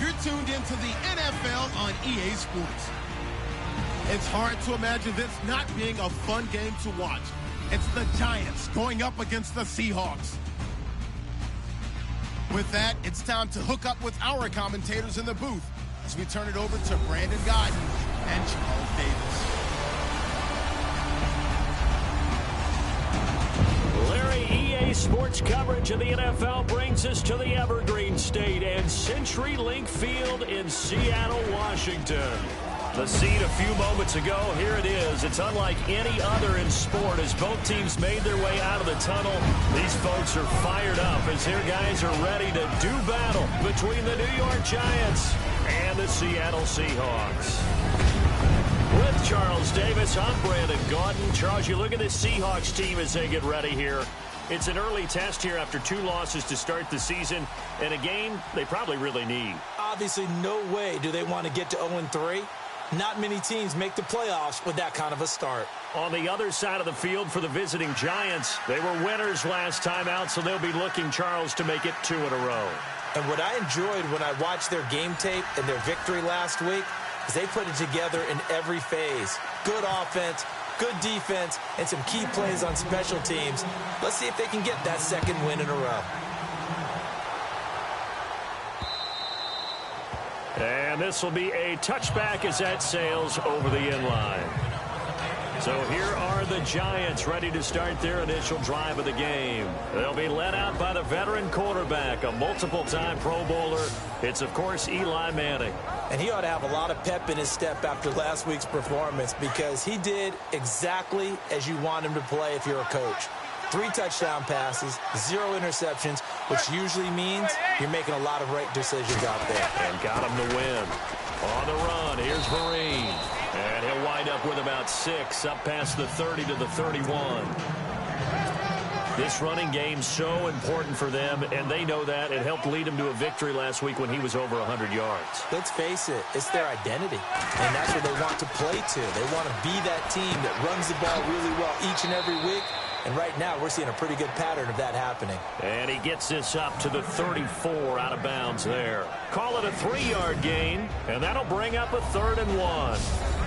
You're tuned into the NFL on EA Sports. It's hard to imagine this not being a fun game to watch. It's the Giants going up against the Seahawks. With that, it's time to hook up with our commentators in the booth as we turn it over to Brandon Godden and Charles Davis. Larry, EA Sports coverage of the NFL brings us to the Evergreen State and CenturyLink Field in Seattle, Washington. The scene a few moments ago, here it is. It's unlike any other in sport as both teams made their way out of the tunnel. These folks are fired up as their guys are ready to do battle between the New York Giants and the Seattle Seahawks. With Charles Davis, I'm Brandon Gaudin. Charles, you look at this Seahawks team as they get ready here. It's an early test here after 2 losses to start the season, and a game they probably really need. Obviously, no way do they want to get to 0-3. Not many teams make the playoffs with that kind of a start. On the other side of the field for the visiting Giants, they were winners last time out, so they'll be looking, Charles, to make it 2 in a row. And what I enjoyed when I watched their game tape and their victory last week is they put it together in every phase. Good offense, good defense, and some key plays on special teams. Let's see if they can get that 2nd win in a row. And this will be a touchback as that sails over the inline. So here are the Giants ready to start their initial drive of the game. They'll be led out by the veteran quarterback, a multiple-time Pro Bowler. It's, of course, Eli Manning. And he ought to have a lot of pep in his step after last week's performance because he did exactly as you want him to play if you're a coach. 3 touchdown passes, 0 interceptions, which usually means you're making a lot of right decisions out there. And got him to win. On the run, here's Vereen. And he'll wind up with about 6, up past the 30 to the 31. This running game's so important for them, and they know that. It helped lead them to a victory last week when he was over 100 yards. Let's face it, it's their identity, and that's what they want to play to. They want to be that team that runs the ball really well each and every week. And right now, we're seeing a pretty good pattern of that happening. And he gets this up to the 34 out of bounds there. Call it a 3-yard gain, and that'll bring up a 3rd and 1.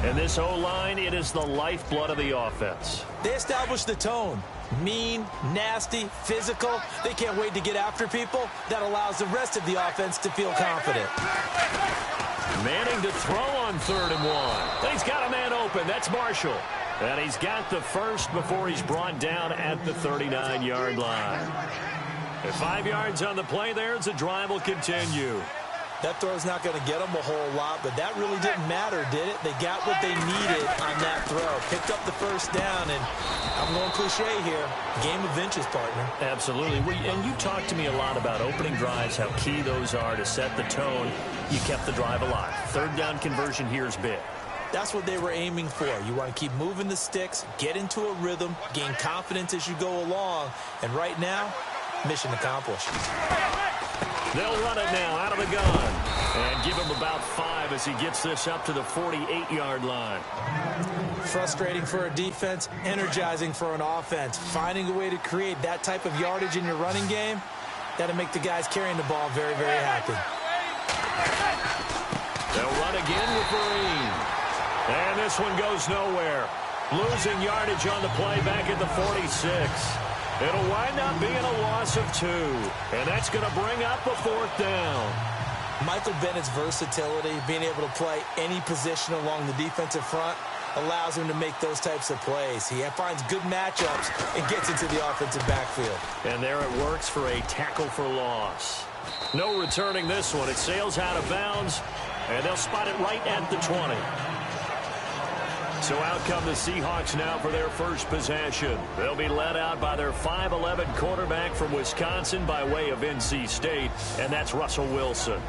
And this O-line, it is the lifeblood of the offense. They established the tone. Mean, nasty, physical. They can't wait to get after people. That allows the rest of the offense to feel confident. Manning to throw on 3rd and 1. He's got a man open. That's Marshall. And he's got the first before he's brought down at the 39-yard line. At 5 yards on the play there, the drive will continue. That throw's not going to get them a whole lot, but that really didn't matter, did it? They got what they needed on that throw. Picked up the first down, and I'm going cliche here. Game of inches, partner. Absolutely. And you talked to me a lot about opening drives, how key those are to set the tone. You kept the drive alive. 3rd down conversion here is big. That's what they were aiming for. You want to keep moving the sticks, get into a rhythm, gain confidence as you go along. And right now, mission accomplished. They'll run it now out of the gun. And give him about 5 as he gets this up to the 48-yard line. Frustrating for a defense, energizing for an offense. Finding a way to create that type of yardage in your running game, that'll make the guys carrying the ball very, very happy. They'll run again with Vereen. And this one goes nowhere. Losing yardage on the play back at the 46. It'll wind up being a loss of 2. And that's going to bring up a 4th down. Michael Bennett's versatility, being able to play any position along the defensive front, allows him to make those types of plays. He finds good matchups and gets into the offensive backfield. And there it works for a tackle for loss. No returning this one. It sails out of bounds, and they'll spot it right at the 20. So out come the Seahawks now for their first possession. They'll be led out by their 5'11 quarterback from Wisconsin by way of NC State, and that's Russell Wilson.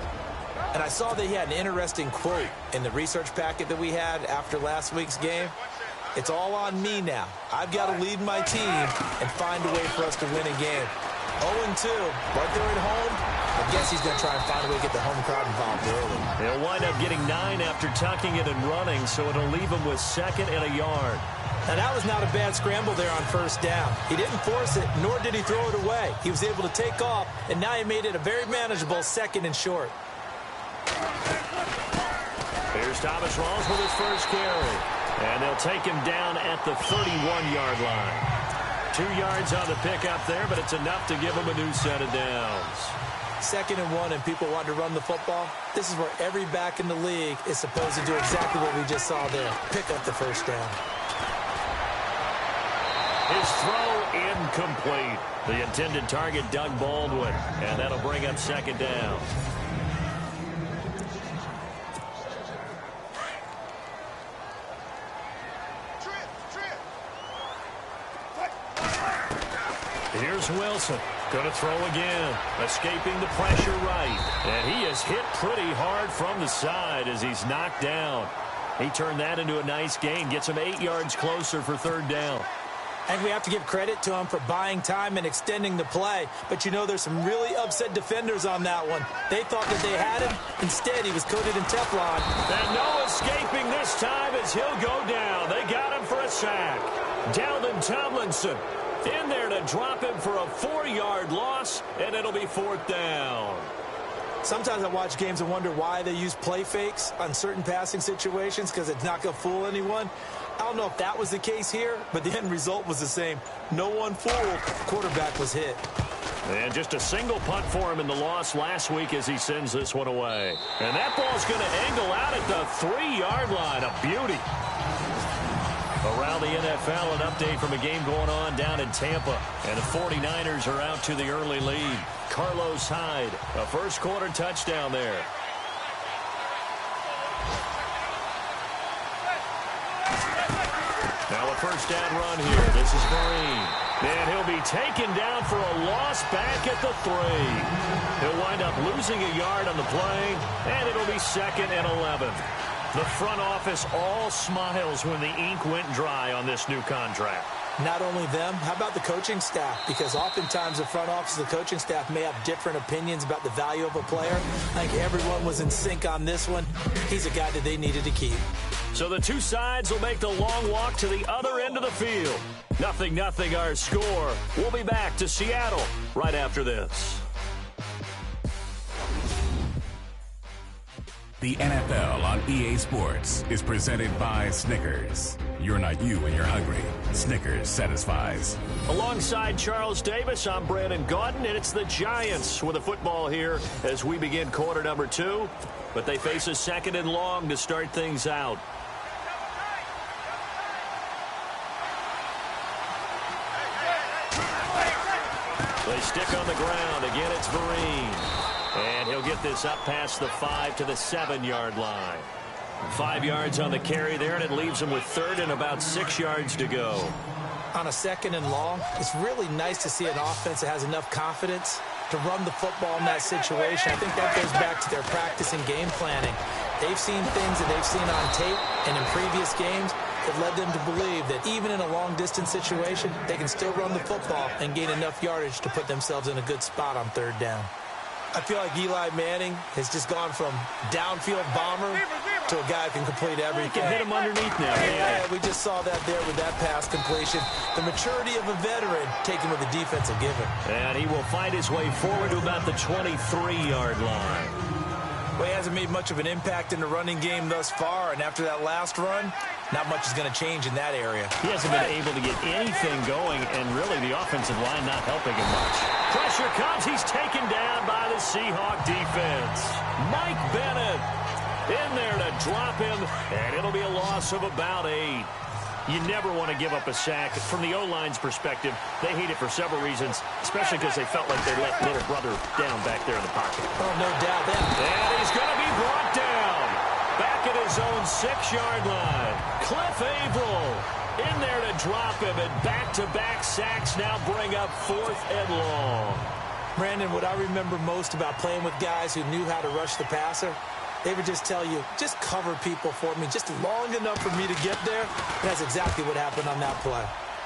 And I saw that he had an interesting quote in the research packet that we had after last week's game. It's all on me now. I've got to lead my team and find a way for us to win a game. 0-2, right there at home. I guess he's going to try and find a way to get the home crowd involved early. They'll wind up getting 9 after tucking it and running, so it'll leave him with 2nd and a yard. Now, that was not a bad scramble there on 1st down. He didn't force it, nor did he throw it away. He was able to take off, and now he made it a very manageable 2nd and short. Here's Thomas Rawls with his first carry. And they'll take him down at the 31-yard line. 2 yards on the pickup there, but it's enough to give him a new set of downs. 2nd and 1 and people want to run the football. This is where every back in the league is supposed to do exactly what we just saw there. Pick up the first down. His throw incomplete. The intended target, Doug Baldwin. And that'll bring up 2nd down. Here's Wilson. Going to throw again. Escaping the pressure right. And he is hit pretty hard from the side as he's knocked down. He turned that into a nice gain. Gets him 8 yards closer for 3rd down. And we have to give credit to him for buying time and extending the play. But, you know, there's some really upset defenders on that one. They thought that they had him. Instead, he was coated in Teflon. And no escaping this time as he'll go down. They got him for a sack. Dalvin Tomlinson in there to drop him for a 4-yard loss, and it'll be 4th down. Sometimes I watch games and wonder why they use play fakes on certain passing situations because it's not going to fool anyone. I don't know if that was the case here, but the end result was the same. No one fooled. Quarterback was hit. And just a single punt for him in the loss last week as he sends this one away. And that ball's going to angle out at the 3-yard line. A beauty. Around the NFL, an update from a game going on down in Tampa. And the 49ers are out to the early lead. Carlos Hyde, a first-quarter touchdown there. Now a first down run here. This is Marine. And he'll be taken down for a loss back at the 3. He'll wind up losing a yard on the play, and it'll be 2nd and 11. The front office all smiles when the ink went dry on this new contract. Not only them, how about the coaching staff? Because oftentimes the front office and the coaching staff may have different opinions about the value of a player. I think everyone was in sync on this one. He's a guy that they needed to keep. So the two sides will make the long walk to the other end of the field. 0-0 our score. We'll be back to Seattle right after this. The NFL on EA Sports is presented by Snickers. You're not you when you're hungry. Snickers satisfies. Alongside Charles Davis, I'm Brandon Gaudin, and it's the Giants with a football here as we begin quarter number 2. But they face a 2nd and long to start things out. They stick on the ground. Again, it's Vereen. And he'll get this up past the 5 to the 7-yard line. 5 yards on the carry there, and it leaves him with 3rd and about 6 yards to go. On a 2nd and long, it's really nice to see an offense that has enough confidence to run the football in that situation. I think that goes back to their practice and game planning. They've seen things that they've seen on tape and in previous games that led them to believe that even in a long-distance situation, they can still run the football and gain enough yardage to put themselves in a good spot on 3rd down. I feel like Eli Manning has just gone from downfield bomber to a guy who can complete everything. He can hit him underneath now. Yeah, we just saw that there with that pass completion. The maturity of a veteran taken with the defensive given. And he will find his way forward to about the 23-yard line. Well, he hasn't made much of an impact in the running game thus far, and after that last run, not much is going to change in that area. He hasn't been able to get anything going, and really the offensive line not helping him much. Pressure comes. He's taken down by the Seahawk defense. Mike Bennett in there to drop him, and it'll be a loss of about 8. You never want to give up a sack. From the O-line's perspective, they hate it for several reasons, especially because they felt like they let little brother down back there in the pocket. Oh, no doubt. And he's going to be brought down back at his own 6-yard line. Cliff Averill in there to drop him, and back-to-back sacks now bring up 4th and long. Brandon, what I remember most about playing with guys who knew how to rush the passer, they would just tell you, just cover people for me just long enough for me to get there. And that's exactly what happened on that play.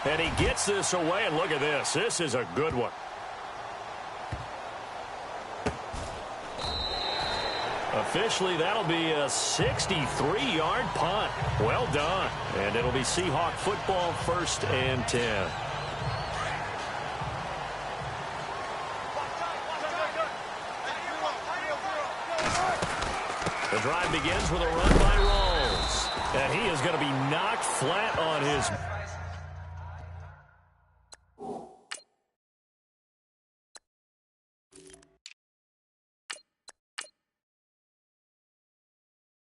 And he gets this away, and look at this. This is a good one. Officially, that'll be a 63-yard punt. Well done. And it'll be Seahawk football, 1st and 10. The drive begins with a run by Rawls. And he is going to be knocked flat on his...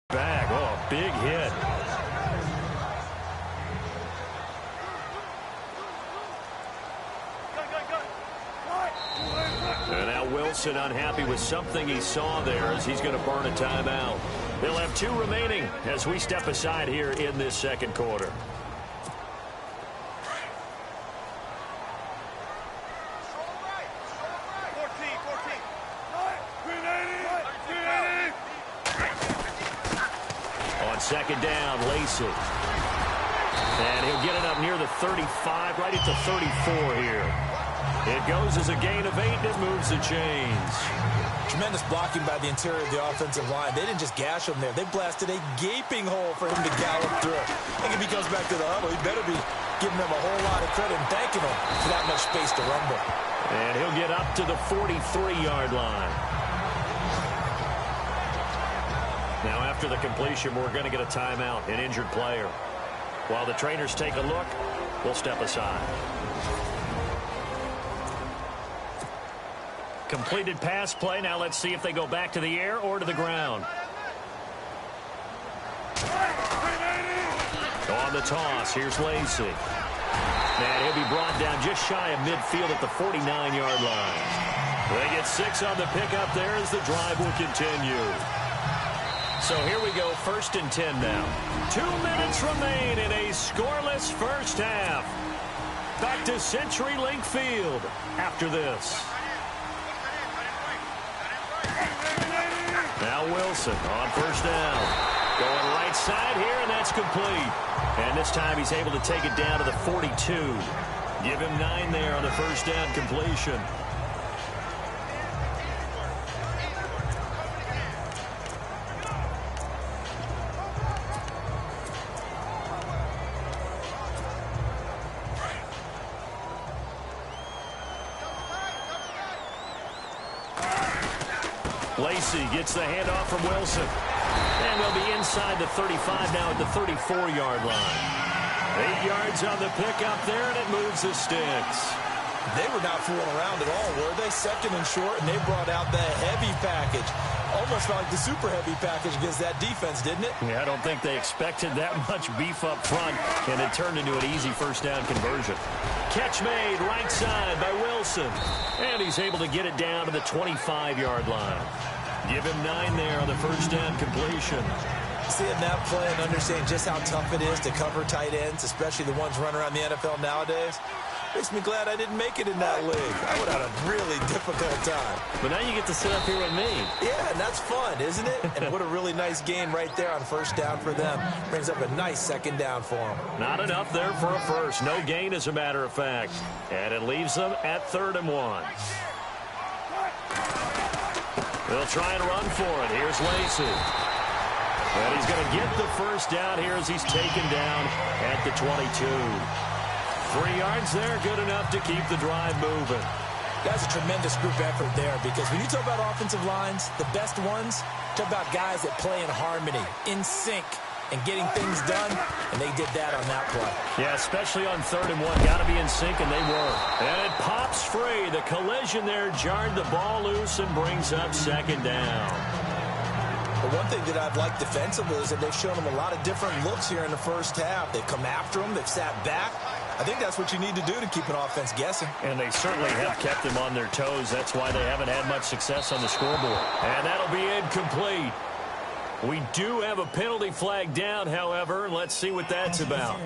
back. Oh, a big hit. And now Wilson unhappy with something he saw there as he's going to burn a timeout. They'll have 2 remaining as we step aside here in this second quarter. On second down, Lacey. And he'll get it up near the 35, right at the 34 here. It goes as a gain of 8, and it moves the chains. Tremendous blocking by the interior of the offensive line. They didn't just gash him there. They blasted a gaping hole for him to gallop through. I think if he comes back to the huddle, he better be giving them a whole lot of credit and thanking them for that much space to rumble. And he'll get up to the 43-yard line. Now, after the completion, we're going to get a timeout, an injured player. While the trainers take a look, we'll step aside. Completed pass play. Now let's see if they go back to the air or to the ground. On the toss, here's Lacey. And he'll be brought down just shy of midfield at the 49-yard line. They get 6 on the pickup there as the drive will continue. So here we go, 1st and 10 now. 2 minutes remain in a scoreless first half. Back to CenturyLink Field after this. Now Wilson on 1st down. Going right side here, and that's complete. And this time he's able to take it down to the 42. Give him 9 there on the 1st down completion. Lacey gets the handoff from Wilson. And they'll be inside the 35 now at the 34-yard line. 8 yards on the pickup there, and it moves the sticks. They were not fooling around at all, were they? 2nd and short, and they brought out the heavy package. Almost like the super heavy package against that defense, didn't it? Yeah, I don't think they expected that much beef up front, and it turned into an easy 1st down conversion. Catch made right side by Wilson. And he's able to get it down to the 25-yard line. Give him 9 there on the 1st down completion. Seeing that play and understanding just how tough it is to cover tight ends, especially the ones running around the NFL nowadays, makes me glad I didn't make it in that league. I would have had a really difficult time. But now you get to sit up here with me. Yeah, and that's fun, isn't it? And what a really nice gain right there on 1st down for them. Brings up a nice 2nd down for them. Not enough there for a first. No gain, as a matter of fact. And it leaves them at 3rd and 1. They'll try and run for it. Here's Lacey. And he's going to get the 1st down here as he's taken down at the 22. 3 yards there, good enough to keep the drive moving. That's a tremendous group effort there, because when you talk about offensive lines, the best ones, talk about guys that play in harmony, in sync, and getting things done, and they did that on that play. Yeah, especially on 3rd and 1. Got to be in sync, and they were. And it pops free. The collision there jarred the ball loose and brings up 2nd down. But one thing that I've liked defensively is that they've shown them a lot of different looks here in the 1st half. They've come after them. They've sat back. I think that's what you need to do to keep an offense guessing. And they certainly have kept them on their toes. That's why they haven't had much success on the scoreboard. And that'll be incomplete. We do have a penalty flag down, however. Let's see what that's about.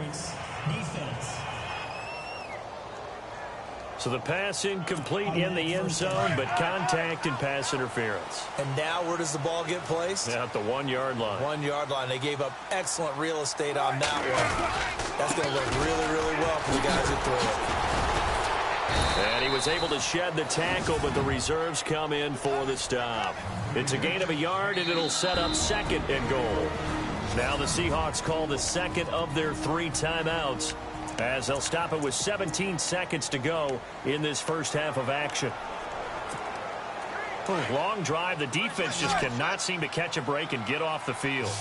So the pass incomplete in the end zone, but contact and pass interference. And now where does the ball get placed? At the 1-yard line. 1-yard line. They gave up excellent real estate on that one. That's going to work really, really well for the guys who throw it. And he was able to shed the tackle, but the reserves come in for the stop. It's a gain of 1 yard, and it'll set up 2nd and goal. Now the Seahawks call the 2nd of their 3 timeouts, as they'll stop it with 17 seconds to go in this 1st half of action. Long drive. The defense just cannot seem to catch a break and get off the field.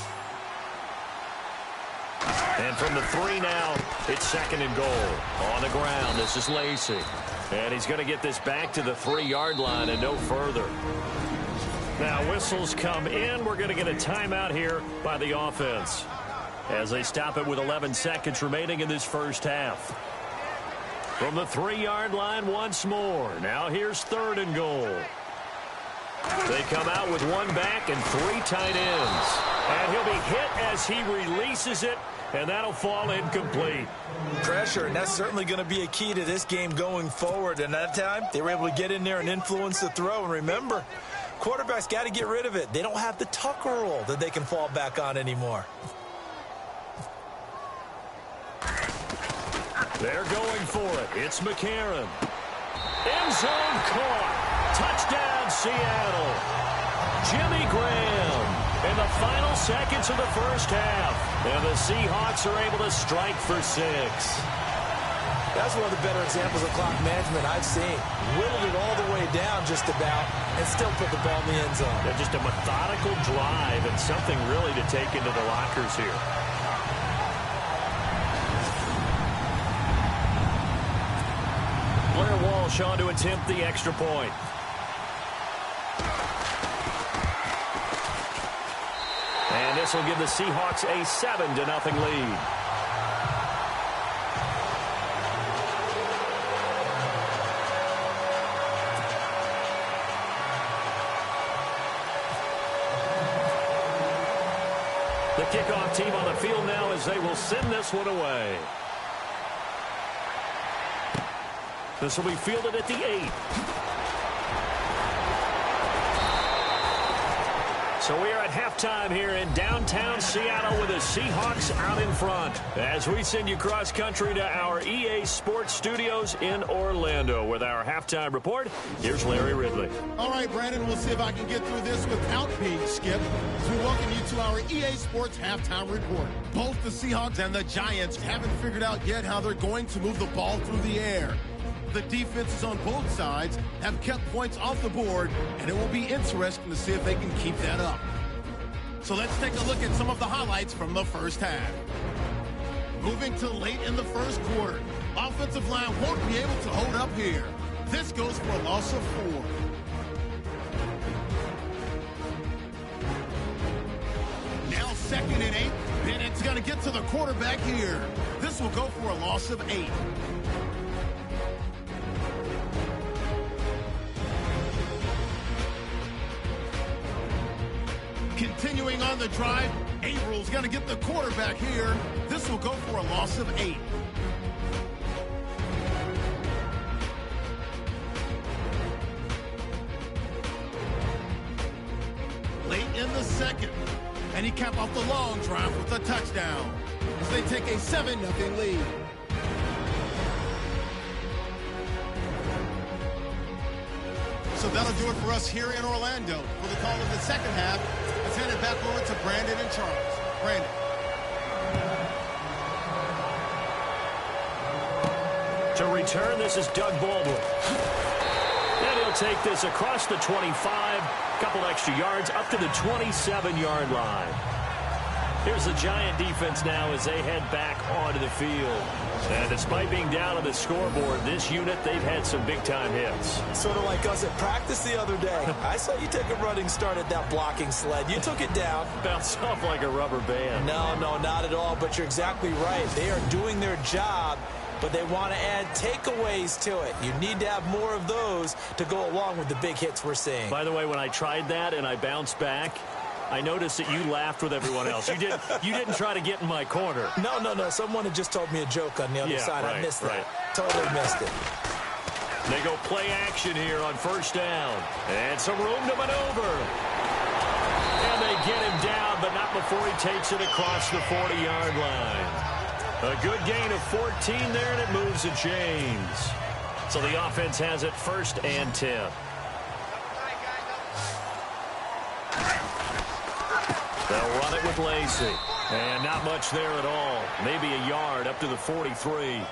And from the 3 now, it's 2nd and goal. On the ground, this is Lacey. And he's going to get this back to the 3-yard line and no further. Now whistles come in. We're going to get a timeout here by the offense as they stop it with 11 seconds remaining in this first half. From the 3-yard line once more. Now here's 3rd and goal. They come out with 1 back and 3 tight ends. And he'll be hit as he releases it, and that'll fall incomplete. Pressure, and that's certainly going to be a key to this game going forward. And that time, they were able to get in there and influence the throw. And remember, quarterbacks got to get rid of it. They don't have the Tucker rule that they can fall back on anymore. They're going for it. It's McCarron. End zone caught. Touchdown, Seattle. Jimmy Graham in the final seconds of the first half. And the Seahawks are able to strike for 6. That's one of the better examples of clock management I've seen. Whittled it all the way down just about and still put the ball in the end zone. Yeah, just a methodical drive and something really to take into the lockers here. Blair Walsh on to attempt the extra point. And this will give the Seahawks a 7-0 lead. The kickoff team on the field now as they will send this one away. This will be fielded at the 8. So we are at halftime here in downtown Seattle with the Seahawks out in front. As we send you cross country to our EA Sports Studios in Orlando with our halftime report. Here's Larry Ridley. All right, Brandon, we'll see if I can get through this without being skipped. As we welcome you to our EA Sports halftime report. Both the Seahawks and the Giants haven't figured out yet how they're going to move the ball through the air. The defenses on both sides have kept points off the board, and it will be interesting to see if they can keep that up. So let's take a look at some of the highlights from the first half. Moving to late in the first quarter, offensive line won't be able to hold up here. This goes for a loss of 4. Now 2nd and 8. Bennett's going to get to the quarterback here. This will go for a loss of 8. Continuing on the drive, Avril's going to get the quarterback here. This will go for a loss of 8. Late in the second, and he capped off the long drive with a touchdown as they take a 7-0 lead. So that'll do it for us here in Orlando. For the call of the second half, let's hand it back over to Brandon and Charles. Brandon. To return, this is Doug Baldwin. And he'll take this across the 25, couple extra yards, up to the 27-yard line. Here's the Giant defense now as they head back onto the field. And despite being down on the scoreboard, this unit, they've had some big-time hits. Sort of like us at practice the other day. I saw you take a running start at that blocking sled. You took it down. Bounced off like a rubber band. No, not at all, but you're exactly right. They are doing their job, but they want to add takeaways to it. You need to have more of those to go along with the big hits we're seeing. By the way, when I tried that and I bounced back, I noticed that you laughed with everyone else. You didn't try to get in my corner. No. Someone had just told me a joke on the other side. Right, I missed that. Right. Totally missed it. They go play action here on first down. And some room to maneuver. And they get him down, but not before he takes it across the 40-yard line. A good gain of 14 there, and it moves the chains. So the offense has it 1st and 10. They'll run it with Lacey. And not much there at all. Maybe a yard up to the 43.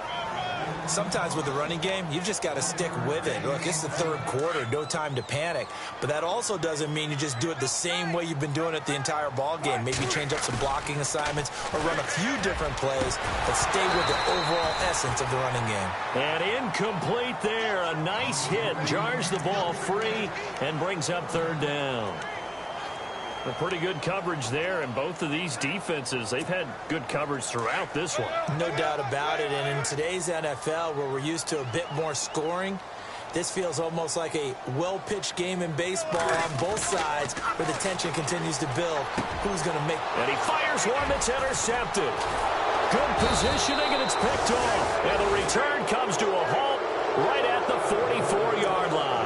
Sometimes with the running game, you've just got to stick with it. Look, it's the third quarter, no time to panic. But that also doesn't mean you just do it the same way you've been doing it the entire ball game. Maybe change up some blocking assignments or run a few different plays, but stay with the overall essence of the running game. And incomplete there. A nice hit. Jars the ball free and brings up third down. A pretty good coverage there, and both of these defenses, they've had good coverage throughout this one. No doubt about it, and in today's NFL, where we're used to a bit more scoring, this feels almost like a well-pitched game in baseball on both sides, where the tension continues to build. Who's going to make... And he fires one that's intercepted. Good positioning, and it's picked off. And the return comes to a halt right at the 44-yard line.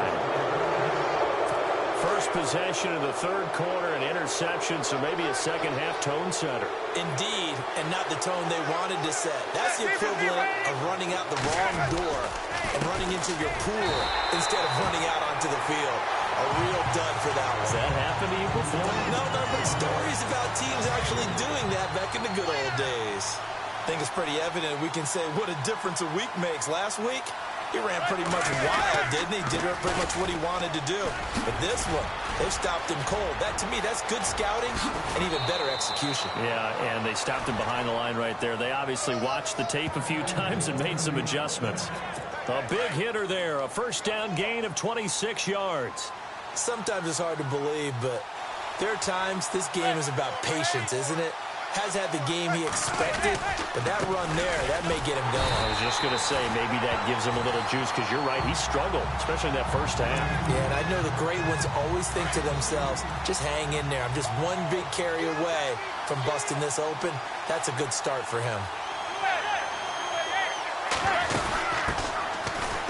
First possession of the third quarter, an interception, so maybe a second-half tone setter. Indeed, and not the tone they wanted to set. That's the equivalent of running out the wrong door and running into your pool instead of running out onto the field. A real dud for that one. Has that happened to you before? No, but stories about teams actually doing that back in the good old days. I think it's pretty evident we can say what a difference a week makes. Last week, he ran pretty much wild, didn't he? Did pretty much what he wanted to do. But this one, they've stopped him cold. That, to me, that's good scouting and even better execution. Yeah, and they stopped him behind the line right there. They obviously watched the tape a few times and made some adjustments. A big hitter there, a first down gain of 26 yards. Sometimes it's hard to believe, but there are times this game is about patience, isn't it? Has had the game he expected, but that run there, that may get him going. I was just going to say, maybe that gives him a little juice, because you're right, he struggled, especially in that first half. Yeah, and I know the great ones always think to themselves, just hang in there. I'm just one big carry away from busting this open. That's a good start for him.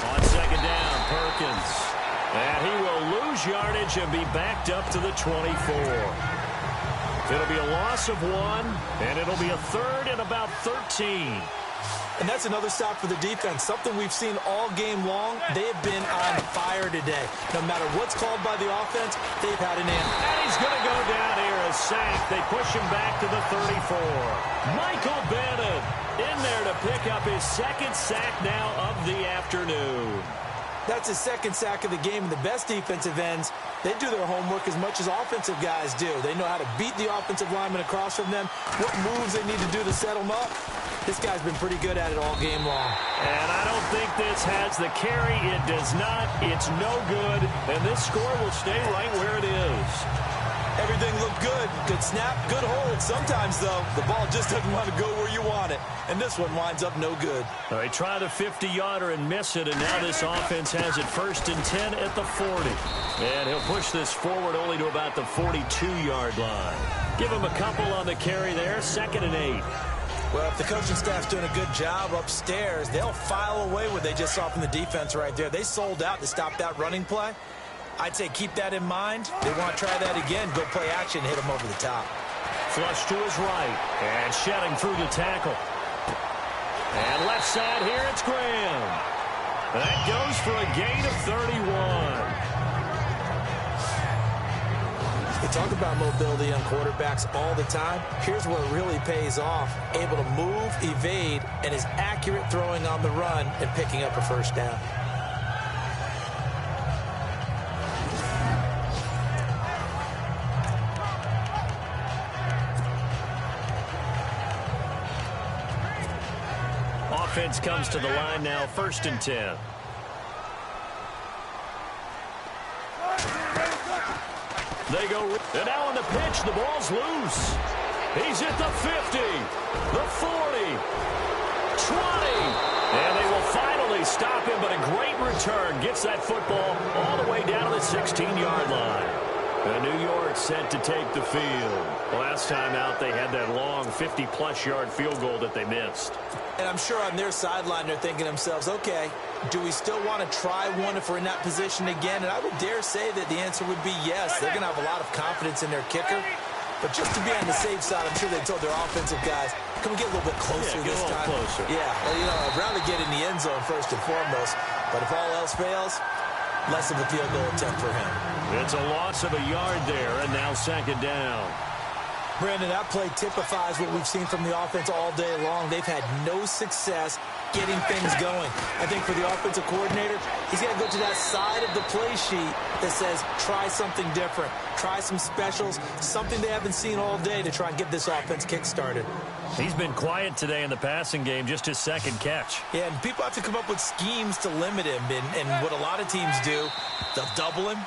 On second down, Perkins. And he will lose yardage and be backed up to the 24. It'll be a loss of 1, and it'll be a third and about 13. And that's another stop for the defense, something we've seen all game long. They have been on fire today. No matter what's called by the offense, they've had an end. And he's going to go down here, a sack. They push him back to the 34. Michael Bennett in there to pick up his second sack now of the afternoon. That's his second sack of the game, and the best defensive ends, they do their homework as much as offensive guys do. They know how to beat the offensive lineman across from them, what moves they need to do to set them up. This guy's been pretty good at it all game long. And I don't think this has the carry. It does not. It's no good. And this score will stay right where it is. Everything looked good. Good snap, good hold. Sometimes, though, the ball just doesn't want to go where you want it. And this one winds up no good. All right, try the 50-yarder and miss it, and now this offense has it 1st and 10 at the 40. And he'll push this forward only to about the 42-yard line. Give him a couple on the carry there, 2nd and 8. Well, if the coaching staff's doing a good job upstairs, they'll file away what they just saw from the defense right there. They sold out to stop that running play. I'd say keep that in mind. They want to try that again. Go play action, hit him over the top. Flush to his right. And shedding through the tackle. And left side here, it's Graham. That goes for a gain of 31. We talk about mobility on quarterbacks all the time. Here's where it really pays off. Able to move, evade, and is accurate throwing on the run and picking up a first down. Offense comes to the line now, 1st and 10. They go, and now on the pitch, the ball's loose. He's at the 50, the 40, 20, and they will finally stop him, but a great return. Gets that football all the way down to the 16-yard line. And New York set to take the field. Last time out, they had that long 50-plus yard field goal that they missed. And I'm sure on their sideline, they're thinking to themselves, okay, do we still want to try one if we're in that position again? And I would dare say that the answer would be yes. They're going to have a lot of confidence in their kicker. But just to be on the safe side, I'm sure they told their offensive guys, can we get a little bit closer this time? Closer. Yeah, well, I'd rather get in the end zone first and foremost. But if all else fails, less of a field goal attempt for him. It's a loss of a yard there, and now 2nd down. Brandon, that play typifies what we've seen from the offense all day long. They've had no success getting things going. I think for the offensive coordinator, he's got to go to that side of the play sheet that says, try something different. Try some specials, something they haven't seen all day to try and get this offense kick-started. He's been quiet today in the passing game, just his second catch. Yeah, and people have to come up with schemes to limit him. And what a lot of teams do, they'll double him,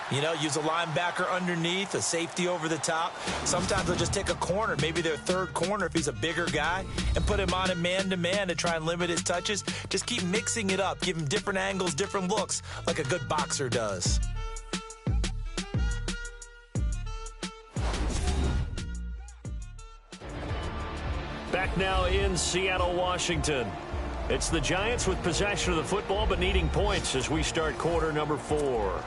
use a linebacker underneath, a safety over the top. Sometimes they'll just take a corner, maybe their third corner if he's a bigger guy, and put him on a man-to-man to try and limit his touches. Just keep mixing it up, give him different angles, different looks, like a good boxer does. Back now in Seattle, Washington. It's the Giants with possession of the football but needing points as we start quarter number 4.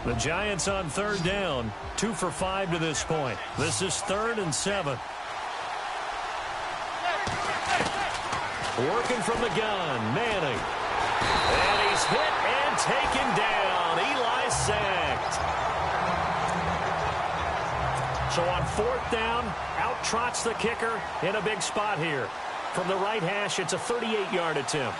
The Giants on third down, 2 for 5 to this point. This is 3rd and 7. Working from the gun, Manning. And he's hit and taken down. Eli sacked. So on 4th down, out trots the kicker in a big spot here. From the right hash, it's a 38-yard attempt.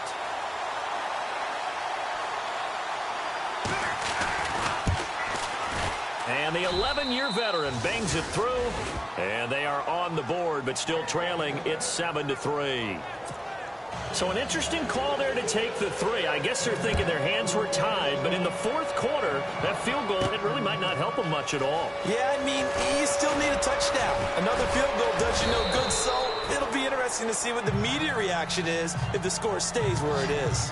And the 11-year veteran bangs it through. And they are on the board, but still trailing. It's 7-3. So an interesting call there to take the 3. I guess they're thinking their hands were tied, but in the 4th quarter, that field goal, it really might not help them much at all. Yeah, I mean, you still need a touchdown. Another field goal does you no good, so it'll be interesting to see what the media reaction is if the score stays where it is.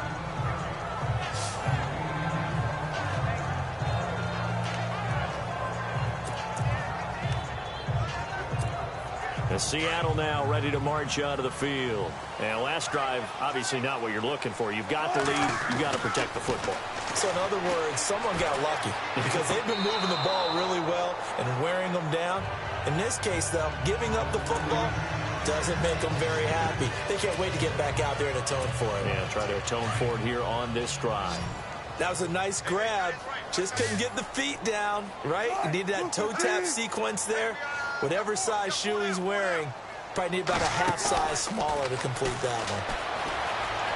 And Seattle now ready to march out of the field. And last drive, obviously not what you're looking for. You've got the lead. You've got to protect the football. So in other words, someone got lucky because they've been moving the ball really well and wearing them down. In this case, though, giving up the football doesn't make them very happy. They can't wait to get back out there and atone for it. Yeah, try to atone for it here on this drive. That was a nice grab. Just couldn't get the feet down, right? You need that toe tap sequence there. Whatever size shoe he's wearing, probably need about a half size smaller to complete that one.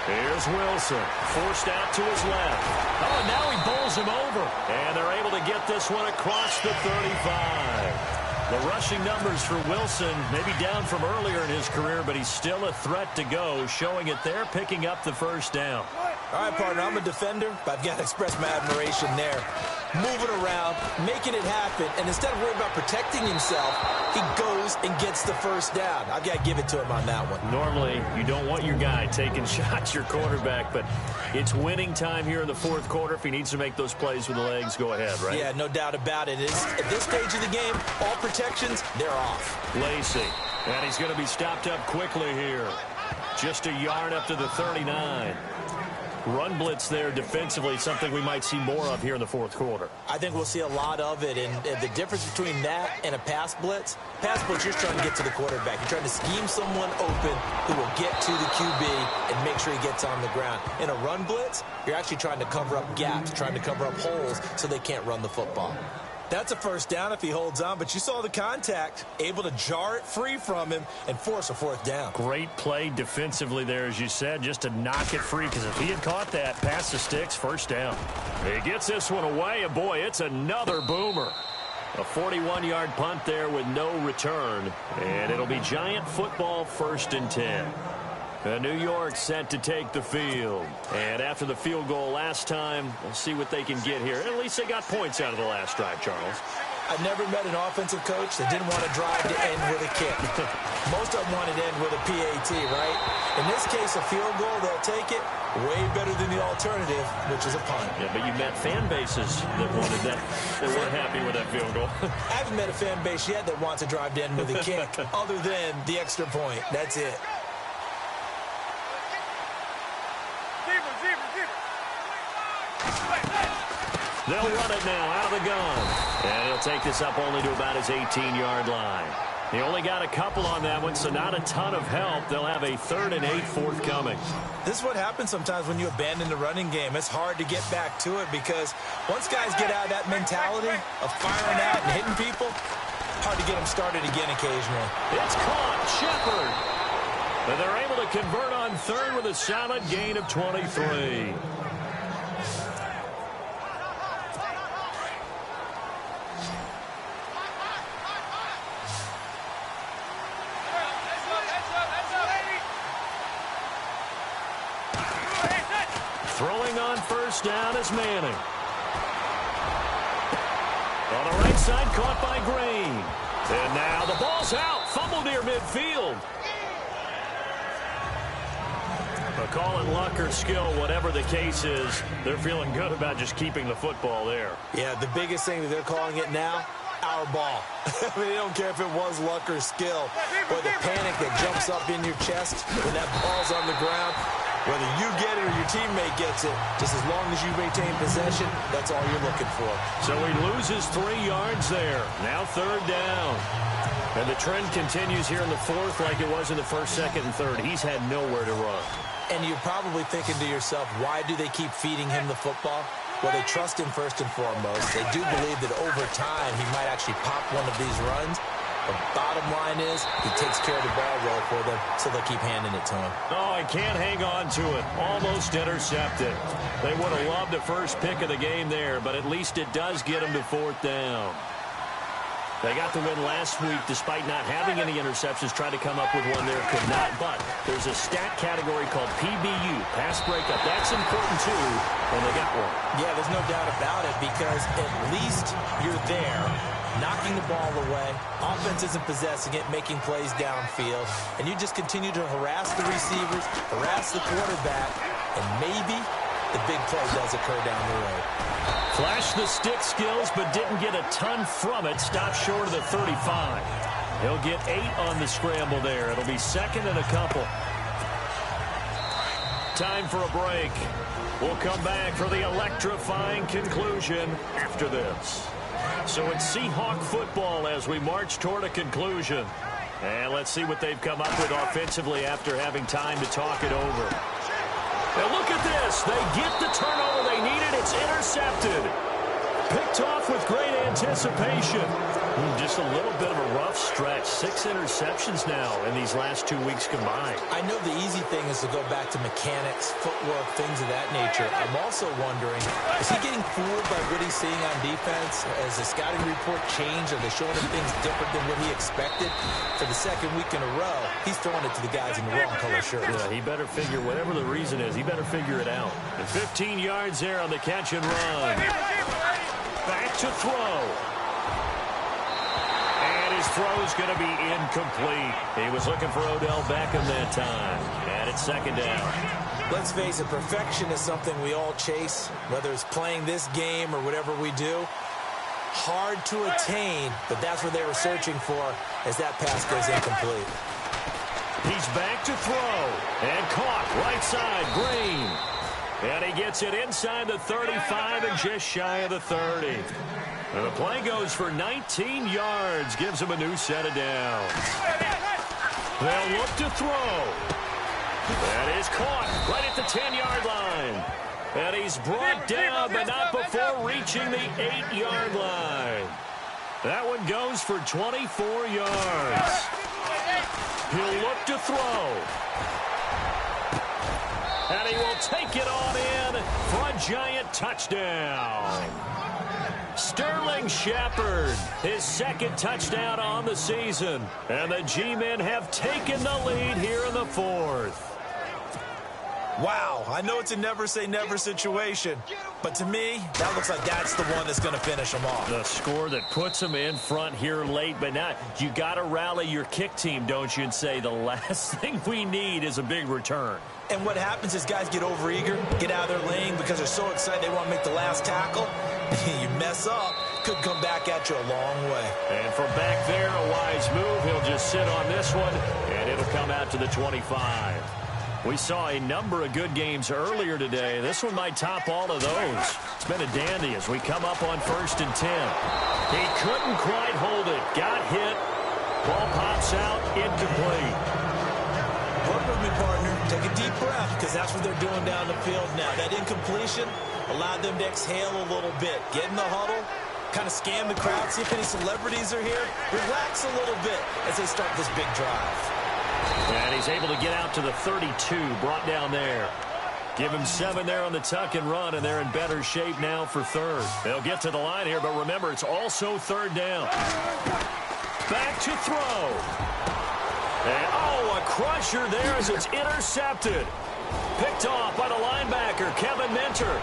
Here's Wilson, forced out to his left. Oh, and now he bowls him over. And they're able to get this one across the 35. The rushing numbers for Wilson, maybe down from earlier in his career, but he's still a threat to go, showing it there, picking up the first down. All right, partner, I'm a defender, but I've got to express my admiration there. Moving around, making it happen, and instead of worrying about protecting himself, he goes and gets the first down. I've got to give it to him on that one. Normally, you don't want your guy taking shots, your quarterback, but it's winning time here in the 4th quarter. If he needs to make those plays with the legs, go ahead, right? Yeah, no doubt about it. At this stage of the game, all protections, they're off. Lacey, and he's going to be stopped up quickly here. Just a yard up to the 39. Run blitz there defensively, something we might see more of here in the 4th quarter. I think we'll see a lot of it, and the difference between that and a pass blitz, you're trying to get to the quarterback. You're trying to scheme someone open who will get to the QB and make sure he gets on the ground. In a run blitz, you're actually trying to cover up gaps, trying to cover up holes so they can't run the football. That's a first down if he holds on, but you saw the contact, able to jar it free from him and force a 4th down. Great play defensively there, as you said, just to knock it free, because if he had caught that, pass the sticks, first down. He gets this one away, and boy, it's another boomer. A 41-yard punt there with no return, and it'll be Giant football, 1st and 10. New York set to take the field. And after the field goal last time, we'll see what they can get here. At least they got points out of the last drive, Charles. I've never met an offensive coach that didn't want to drive to end with a kick. Most of them wanted to end with a PAT, right? In this case, a field goal, they'll take it. Way better than the alternative, which is a punt. Yeah, but you met fan bases that wanted that, that weren't happy with that field goal. I haven't met a fan base yet that wants to drive to end with a kick, other than the extra point. That's it. They'll run it now out of the gun. And he'll take this up only to about his 18-yard line. He only got a couple on that one, so not a ton of help. They'll have a 3rd and 8 forthcoming. This is what happens sometimes when you abandon the running game. It's hard to get back to it because once guys get out of that mentality of firing out and hitting people, hard to get them started again occasionally. It's caught. Shepard. And they're able to convert on third with a solid gain of 23. Throwing on first down is Manning. On the right side, caught by Green. And now the ball's out. Fumble near midfield. But call it luck or skill, whatever the case is, they're feeling good about just keeping the football there. Yeah, the biggest thing that they're calling it now, our ball. I mean, they don't care if it was luck or skill. Or the panic that jumps up in your chest when that ball's on the ground. Whether you get it or your teammate gets it, just as long as you maintain possession, that's all you're looking for. So he loses 3 yards there. Now third down. And the trend continues here in the fourth like it was in the first, second, and third. He's had nowhere to run. And you're probably thinking to yourself, why do they keep feeding him the football? Well, they trust him first and foremost. They do believe that over time he might actually pop one of these runs. The bottom line is he takes care of the ball well for them, so they'll keep handing it to him. Oh, he can't hang on to it. Almost intercepted. They would have loved the first pick of the game there, but at least it does get them to fourth down. They got the win last week despite not having any interceptions. Tried to come up with one there, could not. But there's a stat category called PBU, pass breakup. That's important too, and they got one. Yeah, there's no doubt about it because at least you're there, knocking the ball away. Offense isn't possessing it, making plays downfield. And you just continue to harass the receivers, harass the quarterback, and maybe the big play does occur down the road. Flashed the stick skills, but didn't get a ton from it. Stopped short of the 35. He'll get 8 on the scramble there. It'll be second and a couple. Time for a break. We'll come back for the electrifying conclusion after this. So it's Seahawk football as we march toward a conclusion. And let's see what they've come up with offensively after having time to talk it over. And look at this. They get the turnover they needed. It's intercepted. Picked off with great anticipation. Just a little bit of a rough stretch. 6 interceptions now in these last 2 weeks combined. I know the easy thing is to go back to mechanics, footwork, things of that nature. I'm also wondering, is he getting fooled by what he's seeing on defense? Has the scouting report changed? Are they showing him things different than what he expected? For the second week in a row, he's throwing it to the guys in the wrong color shirts. Yeah, he better figure, whatever the reason is, he better figure it out. And 15 yards there on the catch and run. Back to throw. And his throw's going to be incomplete. He was looking for Odell Beckham that time. And it's second down. Let's face it, perfection is something we all chase, whether it's playing this game or whatever we do. Hard to attain, but that's what they were searching for as that pass goes incomplete. He's back to throw. And caught right side, Green. And he gets it inside the 35 and just shy of the 30. And the play goes for 19 yards. Gives him a new set of downs. They'll look to throw. That is caught right at the 10-yard line. And he's brought down, but not before reaching the 8-yard line. That one goes for 24 yards. He'll look to throw. And he will take it on in for a giant touchdown. Sterling Shepard, his second touchdown on the season. And the G-men have taken the lead here in the fourth. Wow, I know it's a never-say-never situation, but to me, that looks like that's the one that's going to finish them off. The score that puts them in front here late, but now you got to rally your kick team, don't you, and say the last thing we need is a big return. And what happens is guys get overeager, get out of their lane because they're so excited they want to make the last tackle. You mess up, could come back at you a long way. And from back there, a wise move. He'll just sit on this one, and it'll come out to the 25. We saw a number of good games earlier today. This one might top all of those. It's been a dandy as we come up on 1st and 10. He couldn't quite hold it. Got hit. Ball pops out. Incomplete. Work with me, partner. Take a deep breath because that's what they're doing down the field now. That incompletion allowed them to exhale a little bit. Get in the huddle. Kind of scan the crowd. See if any celebrities are here. Relax a little bit as they start this big drive. And he's able to get out to the 32, brought down there. Give him 7 there on the tuck and run, and they're in better shape now for third. They'll get to the line here, but remember, it's also third down. Back to throw. And, a crusher there as it's intercepted. Picked off by the linebacker, Kevin Minter.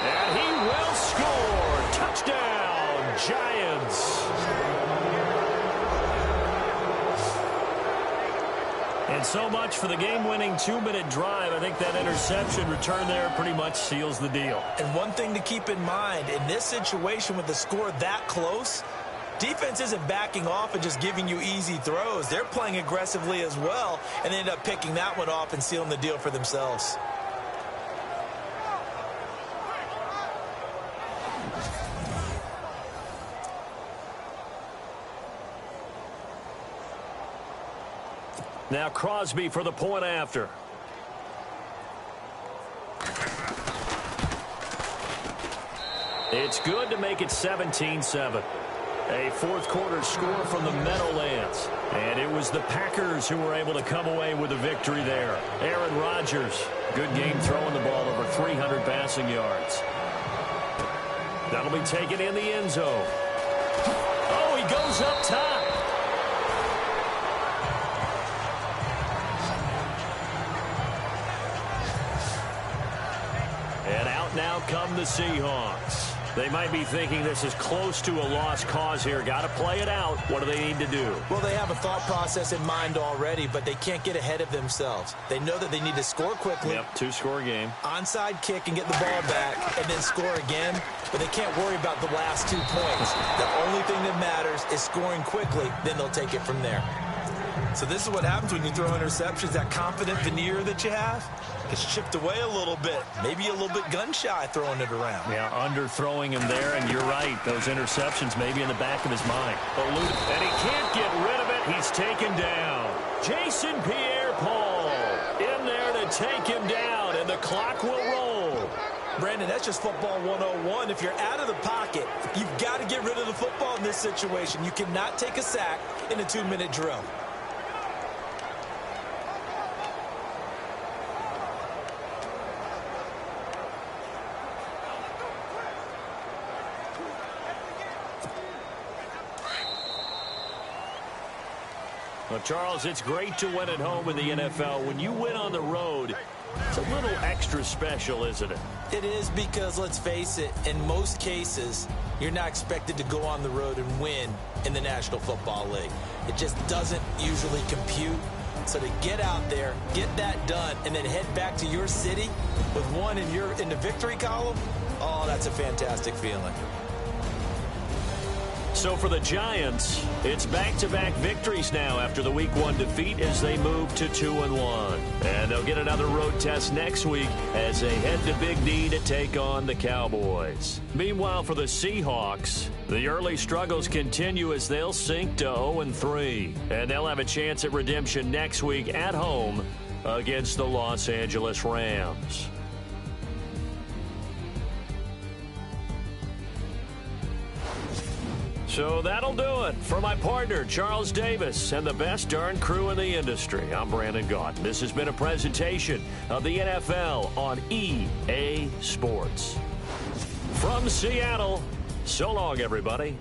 And he will score. Touchdown, Giants. And so much for the game-winning 2-minute drive. I think that interception return there pretty much seals the deal. And one thing to keep in mind, in this situation with the score that close, defense isn't backing off and just giving you easy throws. They're playing aggressively as well, and they end up picking that one off and sealing the deal for themselves. Now Crosby for the point after. It's good to make it 17-7. A fourth-quarter score from the Meadowlands. And it was the Packers who were able to come away with a victory there. Aaron Rodgers, good game throwing the ball over 300 passing yards. That'll be taken in the end zone. Oh, he goes up top. And out now come the Seahawks. They might be thinking this is close to a lost cause here. Got to play it out. What do they need to do? Well, they have a thought process in mind already, but they can't get ahead of themselves. They know that they need to score quickly. Yep, 2-score game. Onside kick and get the ball back and then score again, but they can't worry about the last 2 points. The only thing that matters is scoring quickly, then they'll take it from there. So this is what happens when you throw interceptions. That confident veneer that you have gets chipped away a little bit. Maybe a little bit gun-shy throwing it around. Yeah, under-throwing him there, and you're right. Those interceptions maybe in the back of his mind. And he can't get rid of it. He's taken down. Jason Pierre-Paul in there to take him down, and the clock will roll. Brandon, that's just football 101. If you're out of the pocket, you've got to get rid of the football in this situation. You cannot take a sack in a 2-minute drill. Well, Charles, it's great to win at home in the NFL. When you win on the road, it's a little extra special, isn't it? It is because, let's face it, in most cases, you're not expected to go on the road and win in the National Football League. It just doesn't usually compute. So to get out there, get that done, and then head back to your city with one in the victory column, oh, that's a fantastic feeling. So for the Giants, it's back-to-back victories now after the Week 1 defeat as they move to 2-1. And they'll get another road test next week as they head to Big D to take on the Cowboys. Meanwhile, for the Seahawks, the early struggles continue as they'll sink to 0-3. And they'll have a chance at redemption next week at home against the Los Angeles Rams. So that'll do it. For my partner, Charles Davis, and the best darn crew in the industry, I'm Brandon Gaunt. This has been a presentation of the NFL on EA Sports. From Seattle, so long, everybody.